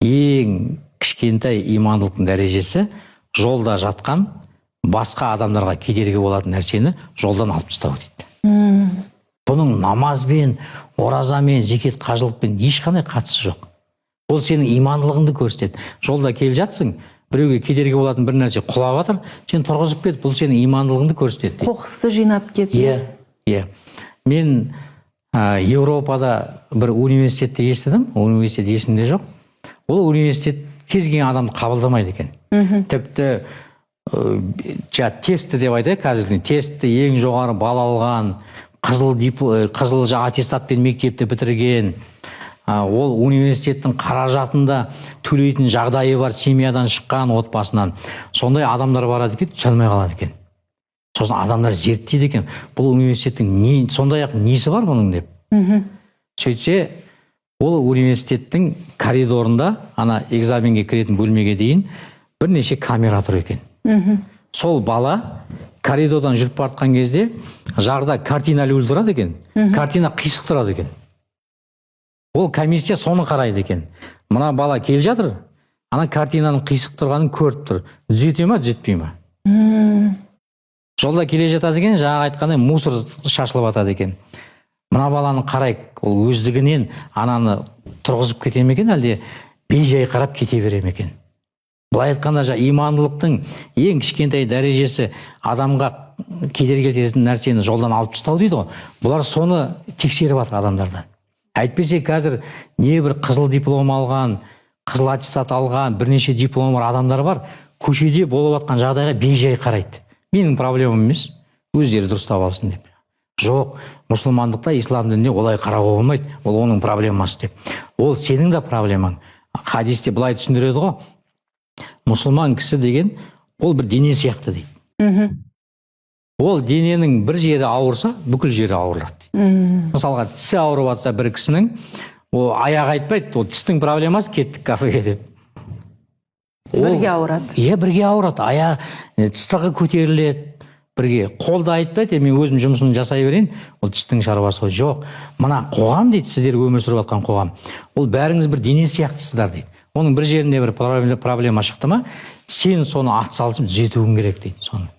ең кішкентай имандылықтың дәрежесі жолда жатқан басқа адамдарға кедергі болатын нәрсені жолдан алып тастау дейді. Бұның намазбен, оразамен, зекет, қажылықпен ешқандай қатысы жоқ. Ол сенің имандылығыңды көрсетеді. Жолда келе жатсың, біреуге кедергі болатын бір нәрсе құлап жатыр, сен тұрғызып кет, бұл сенің имандылығыңды көрсетеді. Қоқысты жинап кет. Иә. Мен Еуропада бір университетте естідім, университет есімде жоқ. Ол университет кез келген адамды қабылдамайды екен. Тіпті тесті деп айтайық, қазіргі тестті ең жоғары бал алған, қызыл аттестатпен мектепті бітірген, ол университеттің қаражатында төлейтін жағдайы бар, семьядан шыққан, отбасынан. Сондай адамдар барады екен, түсе алмай қалады екен. Сосын адамдар зерттейді екен, бұл университеттің сондай-ақ несі бар бұның деп. Сөйтсе, ол университеттің коридорында, ана экзаменге кіретін бөлмеге дейін бірнеше камера тұр екен. Сол бала коридордан жүріп бартқан кезде жарда картина ілулі тұрады екен. Картина қисық тұрады екен. Ол комиссия соны қарайды екен. Мына бала келе жатыр, ана картинаның қисық тұрғанын көріп тұр. Түзете ма, түзетпей ма? Жолда келе жатады екен, жаңа айтқандай мусор шашылып жатады екен. Мына баланы қарайық, ол өздігінен ананы тұрғызып кете ме екен, әлде бей-жай қарап кете бере ме екен? Былай айтқанда, имандылықтың ең кішкентай дәрежесі адамға кедергі келтіретін нәрсені жолдан алып тастау дейді ғой. Бұлар соны тексеріп жатыр адамдардан. Әйтпесе қазір небір қызыл диплом алған, қызыл аттестат алған, бірнеше диплом бар адамдар бар, көшеде болып жатқан жағдайға бей-жай қарайды. Менің проблемам емес, өздері дұрыстап алсын деп. Жоқ, мұсылмандықта, ислам дінінде олай қарауға болмайды, ол оның проблемасы деп. Ол сенің де проблемаң. Хадисте былай түсіндіреді ғой, мұсылман кісі деген ол бір дене сияқты дейді. Ол дененің бір жері ауырса, бүкіл жері ауырады. Мысалға, тісі ауырып жатса бір кісінің, ол аяқ айтпайды, ол тістің проблемасы, кеттік кафеге деп. Бірге ауырады. Бірге ауырады. Аяқ тістігі көтеріледі, бірге. Қолда айтпайды, мен өзім жұмысын жасай берейін, ол тістің шаруасы жоқ. Мына қоғам дейді, сіздер өмір сүріп жатқан қоғам. Ол бәріңіз бір дене сияқтысыздар дейді. Оның бір жерінде бір проблема шықты ма, сен соны атсалысып түзетуің керек дейді.